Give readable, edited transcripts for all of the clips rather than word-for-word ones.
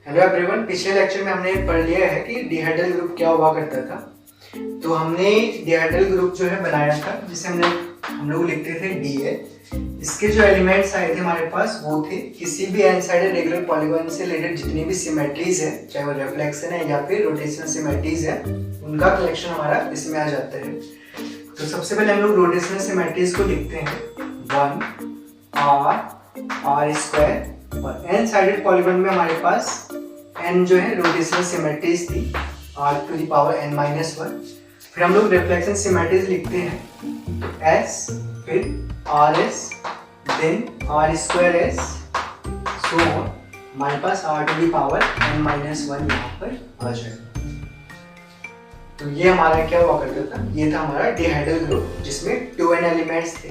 Hello everyone, पिछले lecture में हमने पढ़ लिया है कि डिहाइड्रल ग्रुप क्या हुआ करता था। तो हमने डिहाइड्रल ग्रुप जो है बनाया था, जिसे हम लोग लिखते थे Dl। इसके जो एलिमेंट्स आए थे हमारे पास वो थे किसी भी एन साइडेड रेगुलर पॉलीगॉन से रिलेटेड जितनी भी सिमेट्रीज है, चाहे वो रिफ्लेक्शन है या फिर रोटेशनल सिमेट्रीज है, उनका कलेक्शन हमारा इसमें आ जाता है। तो सबसे पहले हम लोग रोटेशनल सिमेट्रीज को लिखते हैं 1 r स्क्वायर, और एन साइडेड पॉलीगॉन में हमारे पास n जो है रोटेशनल सिमेट्रीज थी r⁻n-1। फिर हम लोग रिफ्लेक्शन सिमेट्रीज लिखते हैं तो s, फिर rs, देन r²s, सो हमारे पास r⁻n-1 यहाँ पर आ जाएगा। तो ये हमारा क्या हुआ करता था, ये था हमारा डिहाइड्रल ग्रुप जिसमें 2n एलिमेंट्स थे।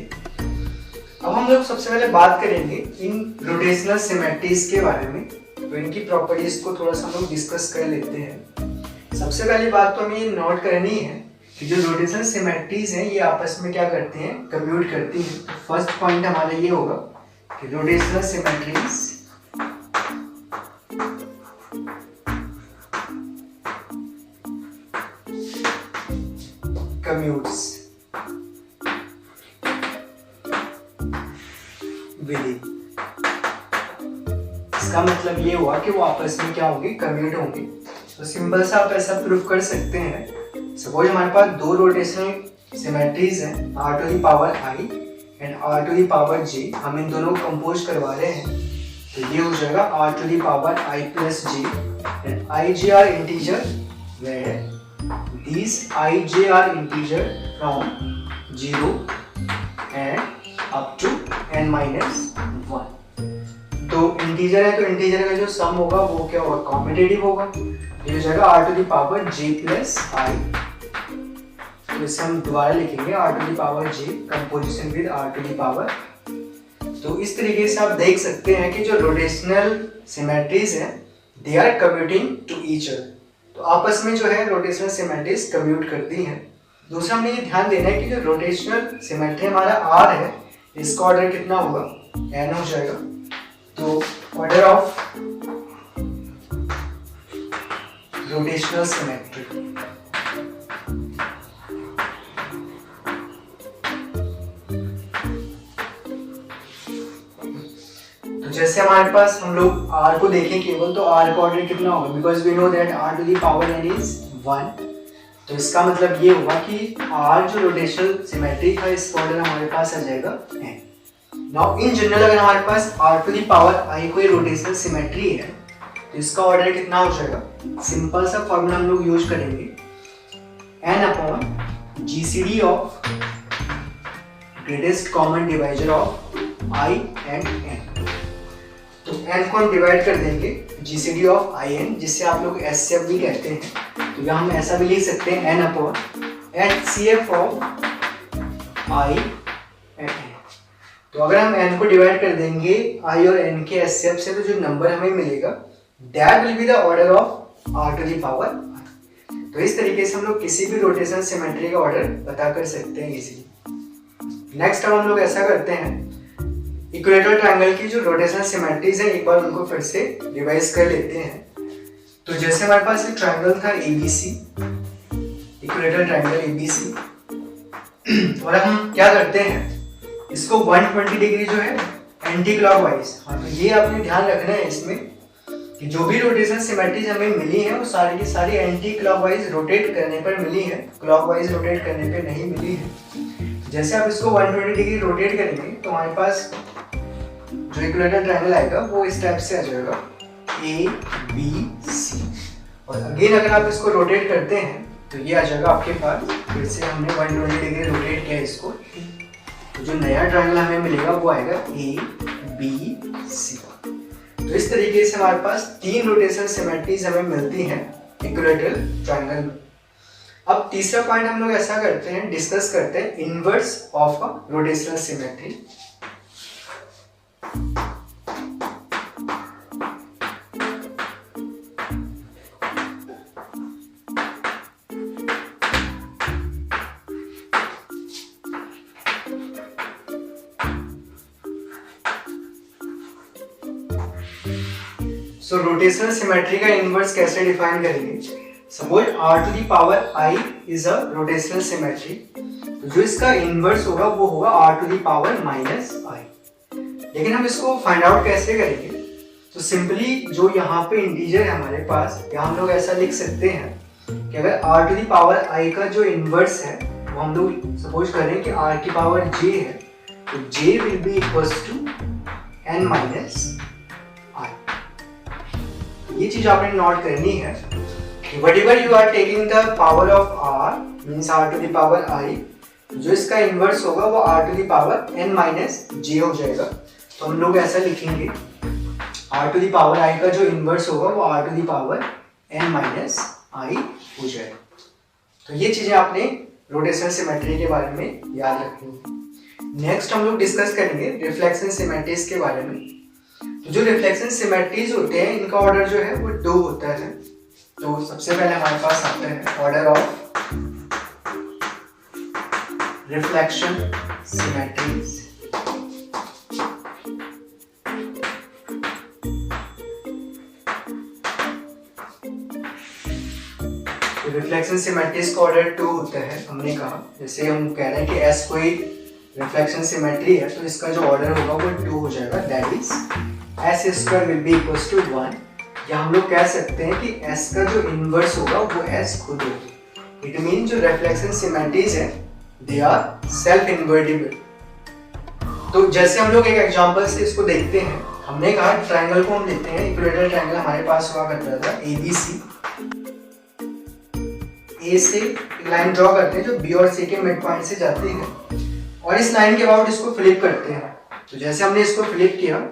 अब हम लोग सबसे पहले बात करेंगे इन रोटेशनल सिमेट्रीज के बारे में, तो इनकी प्रॉपर्टीज को थोड़ा सा हम लोग डिस्कस कर लेते हैं। सबसे पहली बात तो हमें ये नोट करनी है कि जो रोटेशनल सिमेट्रीज हैं ये आपस में क्या करते हैं, कम्यूट करती हैं। तो फर्स्ट पॉइंट हमारा ये होगा कि रोटेशनल सिमेट्रीज कम्यूट्स विधि। इसका मतलब ये हुआ कि वो आपस में क्या होंगे, कम्यूट होंगे। तो सिंपल सा आप ऐसा प्रूफ कर सकते हैं। सपोज हमारे पास दो रोटेशनल सिमेट्रीज हैं r⁻i एंड r⁻j, हम इन दोनों को कंपोज करवा रहे हैं। तो ये हो जाएगा r⁻i + j and ij are integer, where these ij are integer from 0 and up to n-1। तो इंटीजर है तो इंटीजर का जो सम होगा वो क्या होगा, कॉम्पिटेटिव होगा। ये हो जाएगा r⁻j + i। तो इसे हम दोबारा लिखेंगे r⁻j कंपोजिशन विद r⁻। तो इस तरीके से आप देख सकते हैं कि जो रोटेशनल सिमेट्रीज हैं they are commuting to each other. तो आपस में जो है रोटेशनल सिमेट्रीज कम्यूट करती हैं। दूसरा हमें ये ध्यान देना है कि जो रोटेशनल सिमेट्री हमारा r है, इसका ऑर्डर कितना होगा, n हो जाएगा। तो ऑर्डर ऑफ रोटेशनल सिमेट्री, तो जैसे हमारे पास हम लोग r को देखें केवल, तो r का ऑर्डर कितना होगा, because we know that r⁻n is 1। तो इसका मतलब ये होगा कि r जो रोटेशनल सिमेट्री था इसका ऑर्डर हमारे पास आ जाएगा n। नाउ इन जनरल अगर हमारे पास r⁻i कोई रोटेशनल सिमेट्री है तो इसका ऑर्डर कितना हो जाएगा, सिंपल सा फॉर्मूला हम लोग यूज करेंगे n/GCD of greatest common divisor of i and n। तो n को हम डिवाइड कर देंगे GCD ऑफ i n, जिससे आप लोग HCF भी कहते हैं। तो हम ऐसा भी लिख सकते हैं n/HCF of i and n। तो अगर हम n को डिवाइड कर देंगे i और n के HCF से, तो जो नंबर हमें मिलेगा that will be the order of r⁻i। तो इस तरीके से हम लोग किसी भी रोटेशनल सिमेट्री का ऑर्डर पता कर सकते हैं इजीली। नेक्स्ट अब हम लोग ऐसा करते हैं, इक्विलेटरल ट्रायंगल की जो रोटेशनल सिमेट्रीज हैं एक बार उनको फिर से रिवाइज कर लेते हैं। तो जैसे हमारे पास एक ट्रायंगल था ABC, इक्विलेटरल ट्रायंगल ABC, और हम क्या करते हैं, इसको 120 डिग्री जो है एंटी क्लॉकवाइज। हाँ, तो ये आपने ध्यान रखना है इसमें कि जो भी रोटेशनल सिमेट्रीज हमें मिली है वो सारी की सारी एंटी क्लॉकवाइज रोटेट करने पर मिली है, क्लॉकवाइज रोटेट करने पे नहीं मिली है। जैसे आप इसको 120 डिग्री रोटेट करेंगे तो हमारे पास जो इक्विलेटरल ट्रायंगल आएगा वो इस टाइप से आ जाएगा ABC। और अगेन अगर आप इसको रोटेट करते हैं तो ये आ जाएगा आपके पास, फिर से हमने 120 डिग्री रोटेट किया इसको, तो जो नया ट्रायंगल हमें मिलेगा वो आएगा ABC। तो इस तरीके से हमारे पास 3 रोटेशनल सिमेट्रीज हमें मिलती हैं इक्विलेटरल ट्रायंगल में। अब तीसरा पॉइंट हम लोग ऐसा करते हैं, डिस्कस करते हैं inverse of a rotational symmetry. So rotational symmetry का इनवर्स कैसे डिफाइन करेंगे? Suppose r to the power i is a rotational symmetry, तो जो इसका इनवर्स होगा वो होगा r to the power minus i। लेकिन हम इसको फाइंड आउट कैसे करेंगे? तो सिंपली जो यहाँ पे इंटीजर है हमारे पास, या हम लोग ऐसा लिख सकते हैं कि अगर r to the power i का जो इनवर्स है वो हम लोग सपोज करें कि r की पावर j है, तो j will be equals to n minus i। ये चीज आपने नोट करनी है कि whatever you are taking the power of r means r to the power i, जो इसका इनवर्स होगा वो r to the power n minus j हो जाएगा। तो हम लोग ऐसा लिखेंगे r to the power i का जो इनवर्स होगा वो r to the power n minus i हो जाएगा। तो ये चीजें आपने रोटेशनल सिमेट्री के बारे में याद रखनी है। नेक्स्ट हम लोग डिस्कस करेंगे रिफ्लेक्शन सिमेट्रीज के बारे में। तो जो रिफ्लेक्शन सिमेट्रीज होते हैं इनका ऑर्डर जो है वो 2 होता है। तो सबसे पहले हमारे पास आता है order of reflection symmetries. Reflection symmetries का ऑर्डर 2 होता है। हमने कहा जैसे हम कह रहे हैं कि S कोई रिफ्लेक्शन सिमेट्री है तो इसका जो ऑर्डर होगा वो 2 हो जाएगा, that is S square will be equals to 1। या हम लोग कह सकते हैं कि S का जो इनवर्स होगा वो S खुद होगा। इट मीन जो रिफ्लेक्शन सिमेट्रीज है दे आर सेल्फ इन्वर्टिबल। तो जैसे हम लोग एक एग्जांपल से इसको देखते हैं, हमने कहा ट्रायंगल को हम लेते हैं, इक्विलेटरल ट्रायंगल हमारे पास हुआ करता था ABC। A से एक लाइन ड्रॉ करते हैं जो B और C के मिड पॉइंट से जाती है, और इस लाइन के अबाउट इसको फ्लिप करते हैं। तो जैसे हमने इसको फ्लिप किया,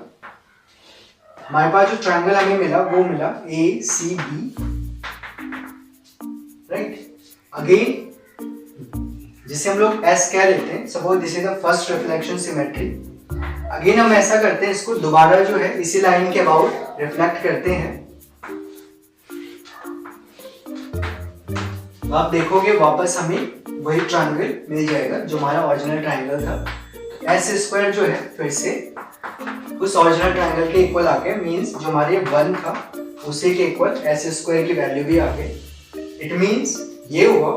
हमारे पास जो ट्रायंगल हमें मिला वो मिला ACB, राइट। अगेन जिसे हम लोग S कह लेते हैं, suppose this is the first reflection symmetry. Again हम ऐसा करते हैं, इसको दोबारा जो है इसी लाइन के अबाउट रिफ्लेक्ट करते हैं। आप देखोगे वापस हमें वही ट्रायंगल मिल जाएगा जो हमारा ओरिजिनल ट्रायंगल था। तो S स्क्वायर जो है फिर से उस ओरिजिनल ट्रायंगल के इक्वल आ गया, मींस जो हमारे 1 था उसी के इक्वल S स्क्वायर की वैल्यू भी आ गई। इट मींस ये हुआ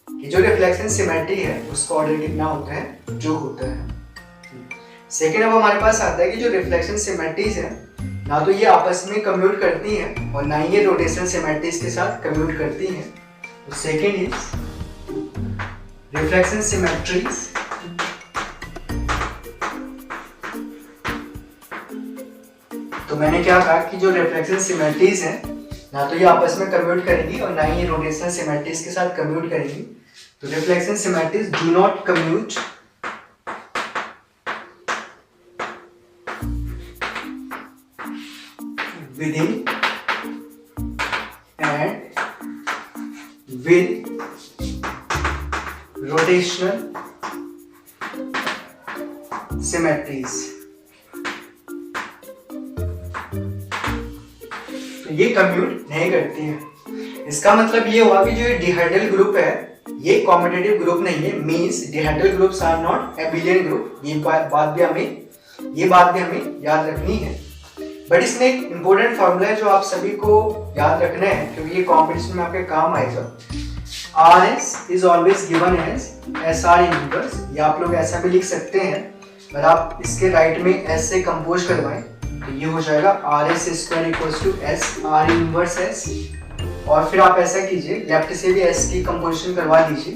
कि जो रिफ्लेक्शन सिमेट्री है उसका ऑर्डर कितना होता है? 2 होता है। सेकेंड अब हमारे पास आता है कि जो रिफ्लेक्शन सिमेट्रीज है ना तो ये आपस में कम्यूट करती हैं और ना ही ये रोटेशनल सिमेट्रीज के साथ कम्यूट करती हैं। तो सेकेंड इज रिफ्लेक्शन सिमेट्रीज तो मैंने क्या कहा कि जो रिफ्लेक्शन सिमेट्रीज हैं ना तो ये आपस में कम्यूट करेंगी और ना ही ये रोटेशनल सिमेट्रीज के साथ कम्यूट करेंगी। तो reflection symmetries do not commute within and with rotational symmetries। तो ये कम्यूट नहीं करती है। इसका मतलब ये हुआ कि जो ये डिहाइड्रल ग्रुप है ये कॉम्पिटिटिव ग्रुप नहीं है, means dihedral groups are not abelian group. ये बात भी हमें याद रखनी है। बट इसमें एक इंपॉर्टेंट फॉर्मूला है जो आप सभी को याद रखना है क्योंकि ये कॉम्पिटिशन में आपके काम आएगा। RS is always given as SR inverse, या आप लोग ऐसा भी लिख सकते हैं, अगर आप इसके राइट में S से कंपोज करवाएं तो ये हो जाएगा RS square equals to SR inverse S। और फिर आप ऐसा कीजिए, लेफ्ट से भी S की कंपोजिशन करवा लीजिए,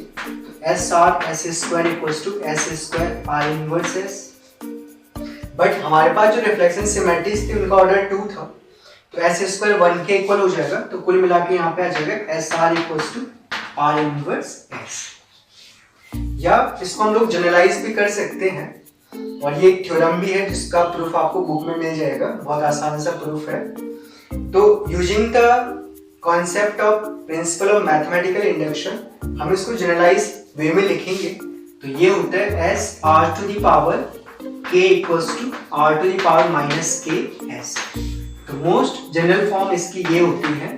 SR S square equals to S square R inverse S। But हमारे पास जो रिफ्लेक्शन सिमेट्रीज थी उनका ऑर्डर 2 था, तो S स्क्वायर 1 के इक्वल हो जाएगा। तो कुल मिला के यहाँ पे आ जाएगा SR equals to R inverse S। या इसको हम लोग जनरलाइज भी कर सकते हैं, और ये एक थ्योरम भी है जिसका प्रूफ आपको बुक में मिल जाएगा, बहुत आसान सा प्रूफ है। तो using the concept of principle of mathematical induction हम इसको जनरलाइज वे में लिखेंगे तो ये होता है S R to the power K equals to R to the power minus K S। तो मोस्ट जनरल फॉर्म इसकी ये होती है,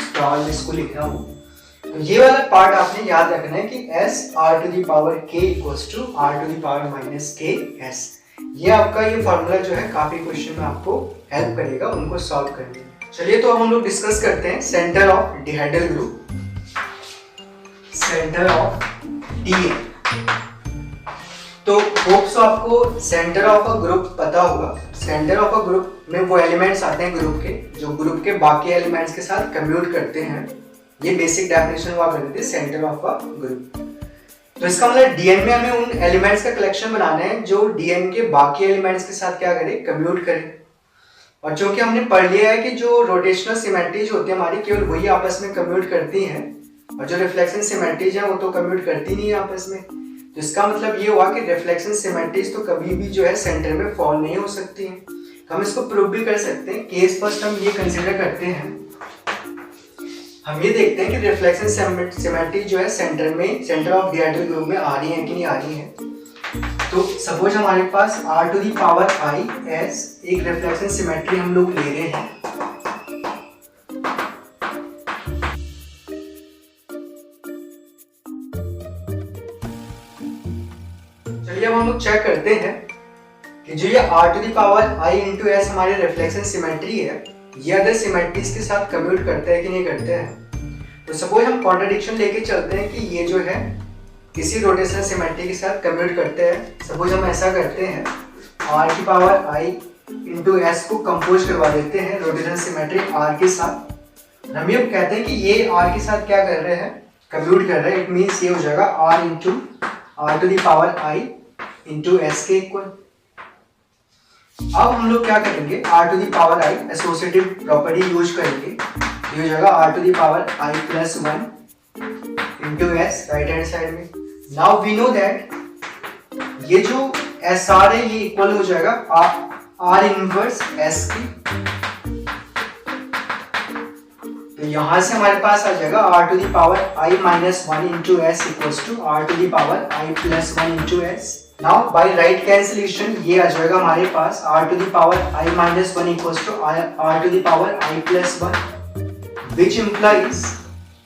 स्टॉल इसको लिख रहा हूँ। तो ये वाला पार्ट आपने याद रखना है कि S R to the power K equals to R to the power minus K S। ये आपका ये फॉर्मूला जो है काफी क्वेश्चन में आपको हेल्प करेगा उनको सॉल्व करने में। चलिए तो अब हम लोग डिस्कस करते हैं centre of dihedral group, centre of DN. तो होप सो आपको सेंटर ऑफ अ ग्रुप पता होगा। सेंटर ऑफ अ ग्रुप में वो एलिमेंट्स आते हैं ग्रुप के जो ग्रुप के बाकी एलिमेंट्स के साथ कम्यूट करते हैं। ये बेसिक डेफिनेशन हुआ करती है सेंटर ऑफ अ ग्रुप। तो इसका मतलब डीएन में हमें उन एलिमेंट्स का कलेक्शन बनाना है जो डीएन के बाकी एलिमेंट्स के साथ क्या करें, कम्यूट करें। और चूंकि हमने पढ़ लिया है कि जो रोटेशनल सिमेट्रीज होती है हमारी केवल वही आपस में कम्यूट करती हैं और जो रिफ्लेक्शन सिमेट्रीज है वो तो कम्यूट करती नहीं है आपस में। तो इसका मतलब ये हुआ कि रिफ्लेक्शन सिमेट्रीज तो कभी भी जो है सेंटर में फॉल नहीं हो सकती हैं। तो हम इसको प्रूव भी कर सकते हैं। केस फर्स्ट हम ये कंसिडर करते हैं, हम ये देखते हैं कि रिफ्लेक्शन सिमेट्री जो है सेंटर में, सेंटर ऑफ डिहाइड्रल ग्रुप में आ रही है कि नहीं आ रही है। तो सपोज हमारे पास r to the power i s एक रिफ्लेक्शन सिमेट्री हम लोग ले रहे हैं। चलिए अब हम लोग चेक करते हैं कि जो ये r to the power i into s हमारे रिफ्लेक्शन सिमेट्री है ये अदर सिमेट्रीज के साथ कम्यूट करते हैं कि नहीं करते हैं। तो सपोज हम कॉन्ट्रडिक्शन लेके चलते हैं कि ये जो है किसी रोटेशनल सिमेट्री के साथ कम्यूट करते हैं। सपोज हम ऐसा करते हैं, r की पावर i इंटू s को कंपोज करवा देते हैं रोटेशनल सिमेट्री r के साथ। हम ये कहते हैं कि ये r के साथ क्या कर रहे हैं, कम्यूट कर रहे हैं। इट मीन्स ये हो जाएगा r into r to the power i into s के इक्वल। अब हम लोग क्या करेंगे, r to the power i associative property use करेंगे। ये हो जाएगा r to the power i plus 1 into s right hand side में। नाउ वी नो दैट ये जो SR है ये इक्वल हो जाएगा R इनवर्स S की। तो यहां से हमारे पास आ जाएगा r to the power i minus 1 into s equals to r to the power i plus 1 into s। Now by right cancellation ये आ जाएगा हमारे पास r to the power i minus 1 equals to r to the power i plus 1 which implies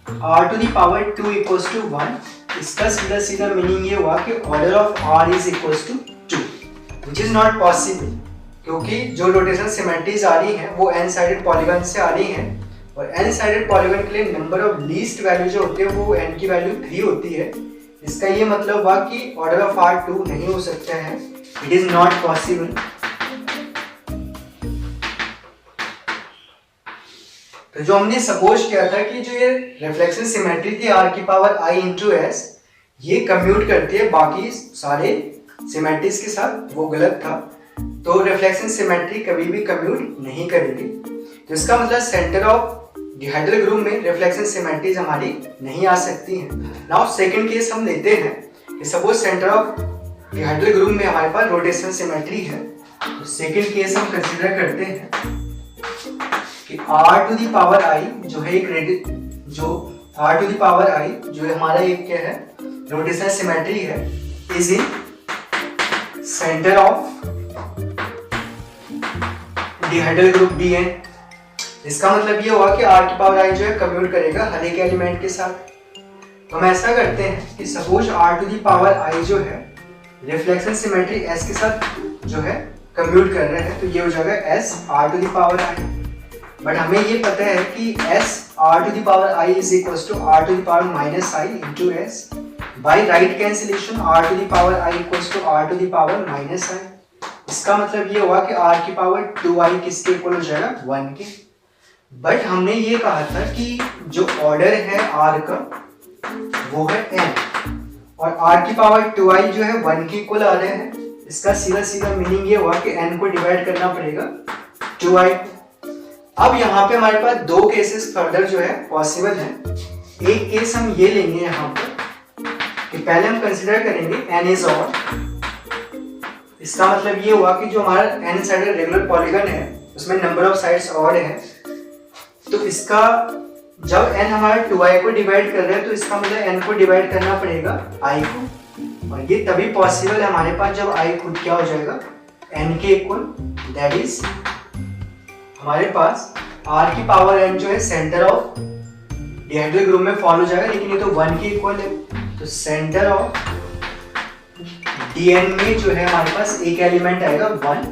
r to the power 2 equals to 1। इसका सीधा सीधा meaning ये हुआ कि order of r is equals to 2 which is not possible, क्योंकि जो rotational symmetries आ रही हैं वो n साइडेड पॉलीगन से आ रही हैं और n साइडेड पॉलीगन के लिए नंबर ऑफ लीस्ट वैल्यू जो होती है वो n की वैल्यू 3 होती है। इसका ये मतलब हुआ कि ऑर्डर ऑफ r 2 नहीं हो सकता है, इट इज नॉट पॉसिबल। तो जो हमने सपोज किया था कि जो ये रिफ्लेक्शन सिमेट्री थी r की पावर i इंटू s ये कम्यूट करती है बाकी सारे सिमेट्रीज के साथ, वो गलत था। तो रिफ्लेक्शन सिमेट्री कभी भी कम्यूट नहीं करेगी। तो इसका मतलब सेंटर ऑफ डिहाइड्रल ग्रुप में रिफ्लेक्शन सिमेट्रीज हमारी नहीं आ सकती हैं। नाउ सेकंड केस हम लेते हैं कि suppose centre of dihedral group में हमारे पास रोटेशनल सिमेट्री है। तो सेकंड केस हम कंसीडर करते हैं कि r to the power i जो है एक r to the power i जो हमारा एक क्या है रोटेशनल सिमेट्री है is in centre of dihedral group Dn। इसका मतलब ये हुआ कि r की पावर i जो है कम्यूट करेगा हर एक एलिमेंट के साथ। तो हम ऐसा करते हैं कि suppose r to the power i जो है रिफ्लेक्शन सिमेट्री s के साथ जो है कम्यूट कर रहे हैं। तो ये हो जाएगा s r to the power i। But हमें ये पता है कि s r to the power i is equals to r to the power minus i into s। By right cancellation r to the power i equals to r to the power minus i। इसका मतलब ये हुआ कि r की power 2i किसके equal हो जाएगा 1 के। बट हमने ये कहा था कि जो ऑर्डर है r का वो है n और r की पावर 2i जो है 1 के इक्वल आ रहे हैं। इसका सीधा सीधा मीनिंग ये हुआ कि n को डिवाइड करना पड़ेगा 2i। अब यहाँ पे हमारे पास दो केसेस फर्दर जो है पॉसिबल है। एक केस हम ये लेंगे यहाँ पर कि पहले हम कंसीडर करेंगे n इज ऑड। इसका मतलब ये हुआ कि जो हमारा n साइडेड रेगुलर पॉलीगन है उसमें नंबर ऑफ साइड्स ऑड है। तो इसका जब n हमारा 2i को डिवाइड कर रहे हैं तो इसका मतलब n को डिवाइड करना पड़ेगा i को, और ये तभी पॉसिबल है हमारे पास जब i खुद क्या हो जाएगा n के इक्वल। दैट इज हमारे पास r की पावर n जो है सेंटर ऑफ डिहाइड्रल ग्रुप में फॉल हो जाएगा, लेकिन ये तो 1 के इक्वल है। तो सेंटर ऑफ Dn में जो है हमारे पास एक एलिमेंट आएगा 1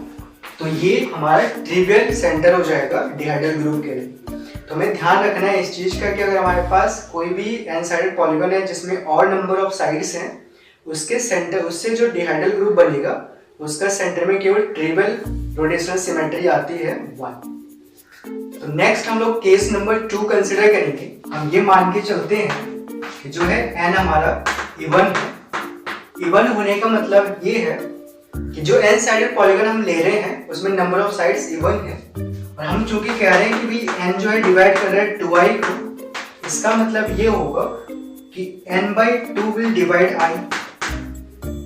तो ये हमारा ट्रिवियल सेंटर हो जाएगा डिहाइड्रल ग्रुप के लिए। तो हमें ध्यान रखना है इस चीज का कि अगर हमारे पास कोई भी एन साइडेड पॉलीगन है जिसमें और नंबर ऑफ साइड्स हैं, उसके सेंटर, उससे जो डिहाइड्रल ग्रुप बनेगा उसका सेंटर में केवल ट्रिवियल रोटेशनल सिमेट्री आती है 1। तो नेक्स्ट हम लोग केस नंबर 2 कंसिडर करेंगे। हम ये मान के चलते हैं कि जो है एन हमारा इवन है। इवन होने का मतलब ये है कि जो एन साइडेड पॉलीगन हम ले रहे हैं उसमें नंबर ऑफ साइड्स इवन है, और हम चूंकि कह रहे हैं कि भी एन जो है डिवाइड कर रहा है 2i को, इसका मतलब ये होगा कि n/2 विल डिवाइड i।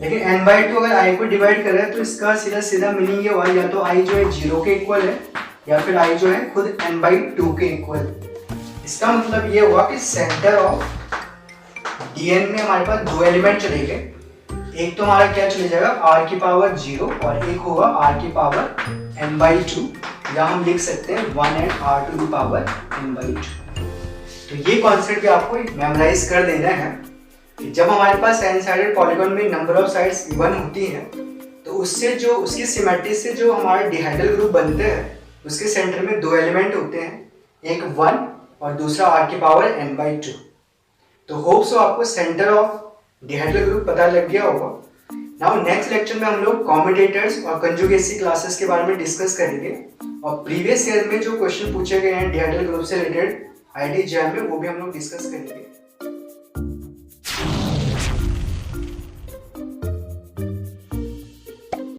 लेकिन n/2 अगर i को डिवाइड कर रहा है तो इसका सीधा सीधा मीनिंग ये हुआ या तो i जो है 0 के इक्वल है या फिर i जो है खुद n/2 के इक्वल। इसका मतलब ये हुआ कि सेंटर ऑफ dn में हमारे पास 2 एलिमेंट चले गए। एक तो हमारा क्या चले जाएगा r की पावर 0 और एक होगा r की पावर n/2, या हम लिख सकते हैं 1 and r to the power n/2। तो ये कॉन्सेप्ट भी आपको मेमोराइज कर देना है कि जब हमारे पास एन साइडेड पॉलीगन में नंबर ऑफ साइड्स इवन होती हैं तो उससे जो उसकी सिमेट्री से जो हमारे डिहाइड्रल ग्रुप बनते हैं उसके सेंटर में 2 एलिमेंट होते हैं, एक 1 और दूसरा r की पावर n/2। तो होप सो आपको सेंटर ऑफ डिहाइड्रल ग्रुप पता लग गया होगा। नाउ नेक्स्ट लेक्चर में हम लोग कॉम्यूटेटर्स और कंजुगेसी क्लासेस के बारे में डिस्कस करेंगे, और प्रीवियस ईयर में जो क्वेश्चन पूछे गए हैं डिहाइड्रल ग्रुप से रिलेटेड आईआईटी जेईई में वो भी हम लोग डिस्कस करेंगे।